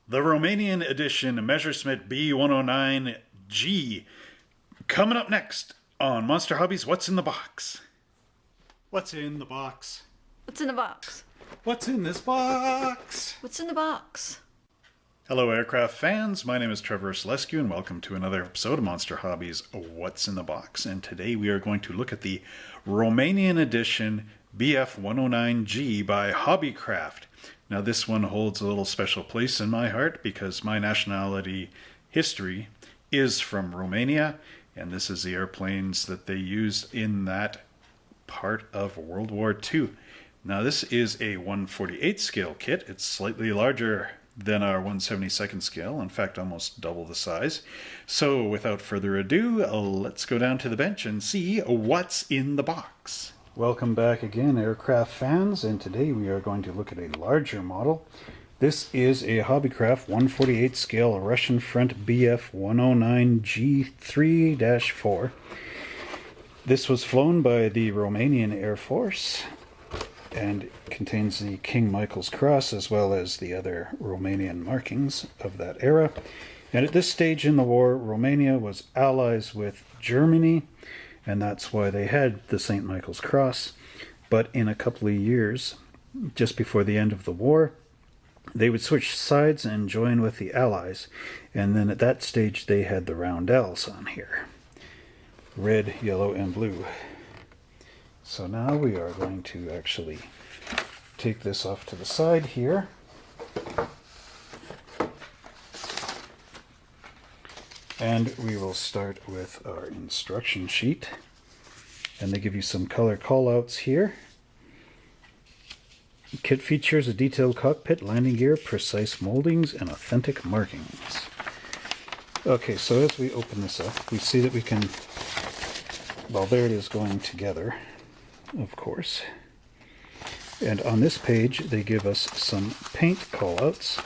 The Romanian edition Messerschmitt B109G. Coming up next on Monster Hobbies, What's in the Box? What's in the box? What's in the box? What's in this box? What's in the box? Hello, aircraft fans. My name is Trevor Selescu, and welcome to another episode of Monster Hobbies, What's in the Box? And today we are going to look at the Romanian edition BF109G by Hobbycraft. Now, this one holds a little special place in my heart because my nationality history is from Romania, and this is the airplanes that they used in that part of World War II. Now, this is a 1/48 scale kit. It's slightly larger than our 1/72 scale, in fact almost double the size. So without further ado, let's go down to the bench and see what's in the box. Welcome back again, aircraft fans, and today we are going to look at a larger model. This is a Hobbycraft 1/48 scale Russian front BF109G-3-4. This was flown by the Romanian Air Force and contains the King Michael's Cross as well as the other Romanian markings of that era. And at this stage in the war, Romania was allies with Germany, and that's why they had the St. Michael's Cross. But in a couple of years, just before the end of the war, they would switch sides and join with the Allies. And then at that stage, they had the roundels on here. Red, yellow, and blue. So now we are going to actually take this off to the side here. And we will start with our instruction sheet. And they give you some color callouts here. Kit features a detailed cockpit, landing gear, precise moldings, and authentic markings. Okay, so as we open this up, we see that we can, well, there it is going together, of course. And on this page, they give us some paint callouts.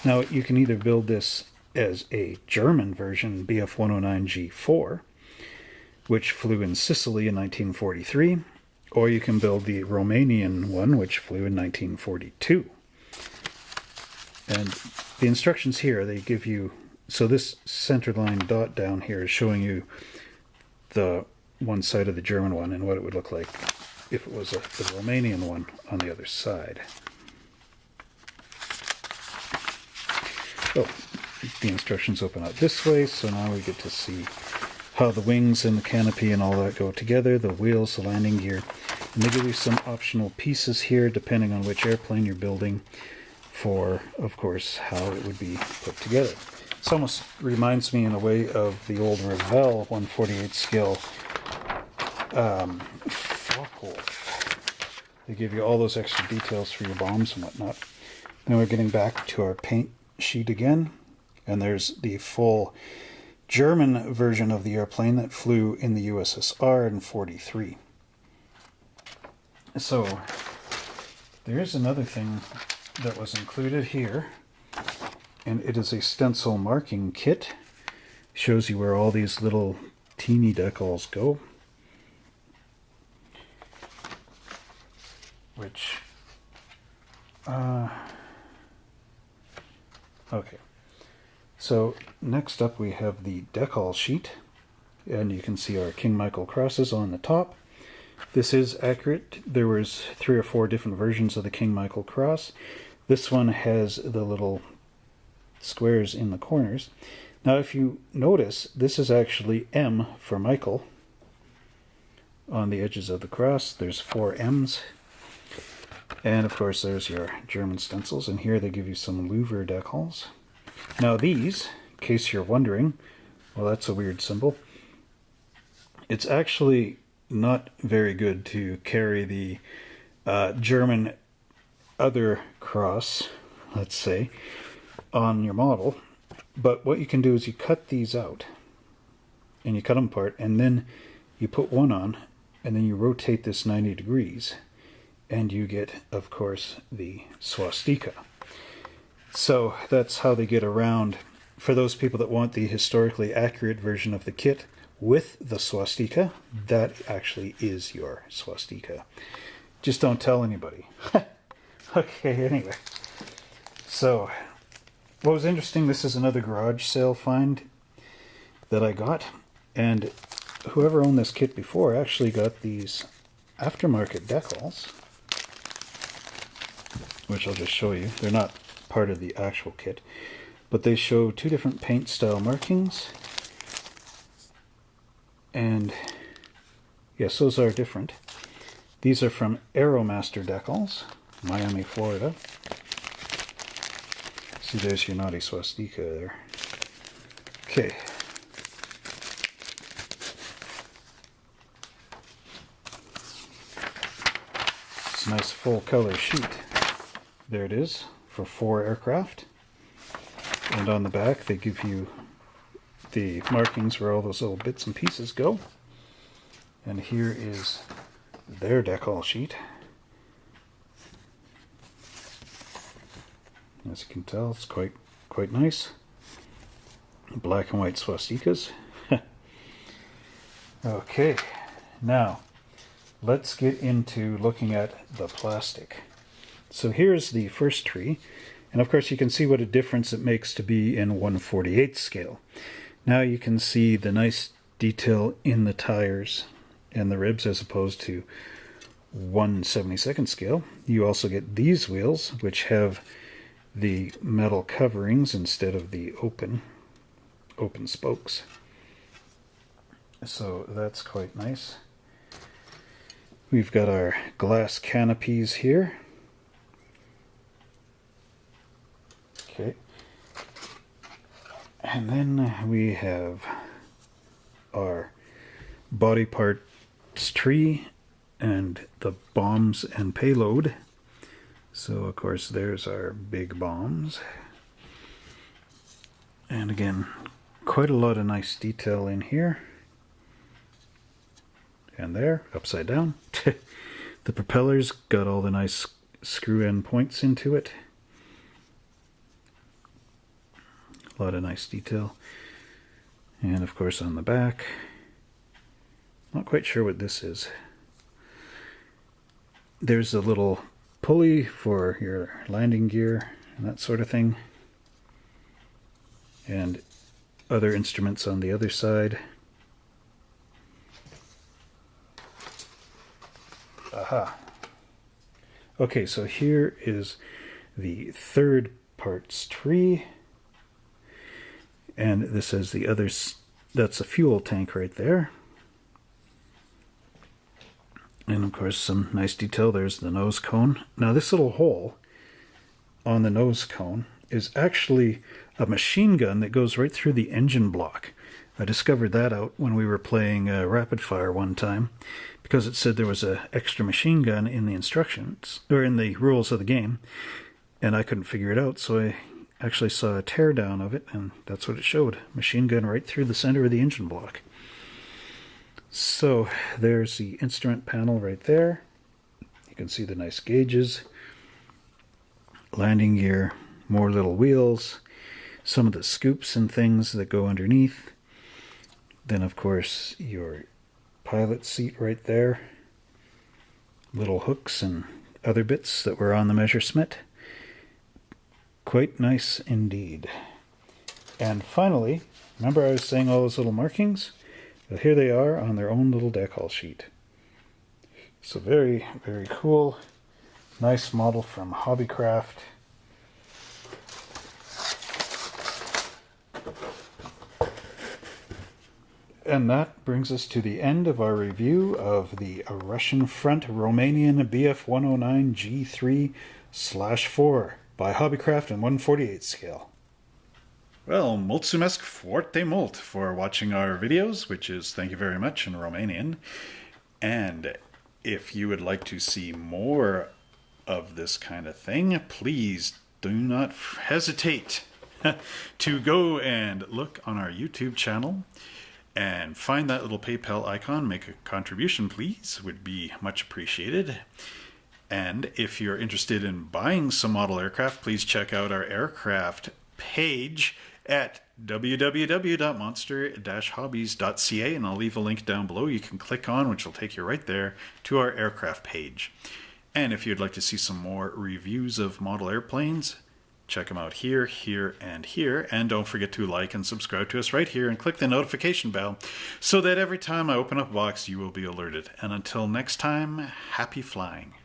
Now, you can either build this as a German version, BF109G-4, which flew in Sicily in 1943, or you can build the Romanian one, which flew in 1942. And the instructions here, they give you, so this center line dot down here is showing you the one side of the German one and what it would look like if it was the Romanian one on the other side. Oh, the instructions open up this way, so now we get to see how the wings and the canopy and all that go together, the wheels, the landing gear. And they give you some optional pieces here depending on which airplane you're building for, of course, how it would be put together. This almost reminds me in a way of the old Revell 1/48 scale Focke-Wulf. They give you all those extra details for your bombs and whatnot. Then we're getting back to our paint sheet again, and there's the full German version of the airplane that flew in the USSR in 43. So there's another thing that was included here, and it is a stencil marking kit. Shows you where all these little teeny decals go, which okay. So next up we have the decal sheet, and you can see our King Michael crosses on the top. This is accurate. There was 3 or 4 different versions of the King Michael cross. This one has the little squares in the corners. Now if you notice, this is actually M for Michael on the edges of the cross. There's 4 M's. And of course there's your German stencils, and here they give you some louver decals. Now these, in case you're wondering, well, that's a weird symbol. It's actually not very good to carry the German other cross, let's say, on your model. But what you can do is you cut these out, and you cut them apart, and then you put one on, and then you rotate this 90 degrees, and you get, of course, the swastika. So that's how they get around, for those people that want the historically accurate version of the kit with the swastika, that actually is your swastika. Just don't tell anybody. Okay, anyway. So what was interesting, this is another garage sale find that I got, and whoever owned this kit before actually got these aftermarket decals, which I'll just show you. They're not part of the actual kit, but they show two different paint style markings, and yes, those are different. These are from Aeromaster Decals, Miami, Florida. See, there's your naughty swastika there. Okay. It's a nice full color sheet. There it is for 4 aircraft. And on the back they give you the markings where all those little bits and pieces go. And here is their decal sheet. As you can tell, it's quite nice. Black and white swastikas. Okay, now let's get into looking at the plastic. So here's the first tree, and of course you can see what a difference it makes to be in 1/48 scale. Now you can see the nice detail in the tires and the ribs as opposed to 1/72 scale. You also get these wheels, which have the metal coverings instead of the open spokes. So that's quite nice. We've got our glass canopies here. Okay. And then we have our body parts tree and the bombs and payload. So of course there's our big bombs. And again, quite a lot of nice detail in here. And there, upside down. The propeller's got all the nice screw end points into it. A lot of nice detail. And of course on the back, not quite sure what this is. There's a little pulley for your landing gear and that sort of thing. And other instruments on the other side. Aha. Okay, so here is the third parts tree. And this is the other, that's a fuel tank right there. And of course some nice detail, there's the nose cone. Now this little hole on the nose cone is actually a machine gun that goes right through the engine block. I discovered that out when we were playing Rapid Fire one time, because it said there was an extra machine gun in the instructions, or in the rules of the game, and I couldn't figure it out, so I actually saw a teardown of it, and that's what it showed. Machine gun right through the center of the engine block. So there's the instrument panel right there. You can see the nice gauges, landing gear, more little wheels, some of the scoops and things that go underneath. Then of course your pilot seat right there, little hooks and other bits that were on the Messerschmitt. Quite nice indeed. And finally, remember I was saying all those little markings? Well, here they are on their own little decal sheet. So very, very cool. Nice model from Hobbycraft. And that brings us to the end of our review of the Russian Front Romanian BF109G-3/4 by Hobbycraft in 1/48 scale. Well, mulțumesc foarte mult for watching our videos, which is thank you very much in Romanian. And if you would like to see more of this kind of thing, please do not hesitate to go and look on our YouTube channel and find that little PayPal icon. Make a contribution, please, would be much appreciated. And if you're interested in buying some model aircraft, please check out our aircraft page at www.monster-hobbies.ca, and I'll leave a link down below you can click on, which will take you right there to our aircraft page. And if you'd like to see some more reviews of model airplanes, Check them out here, here, and here. And don't forget to like and subscribe to us right here and click the notification bell so that every time I open up a box, you will be alerted. And until next time, happy flying.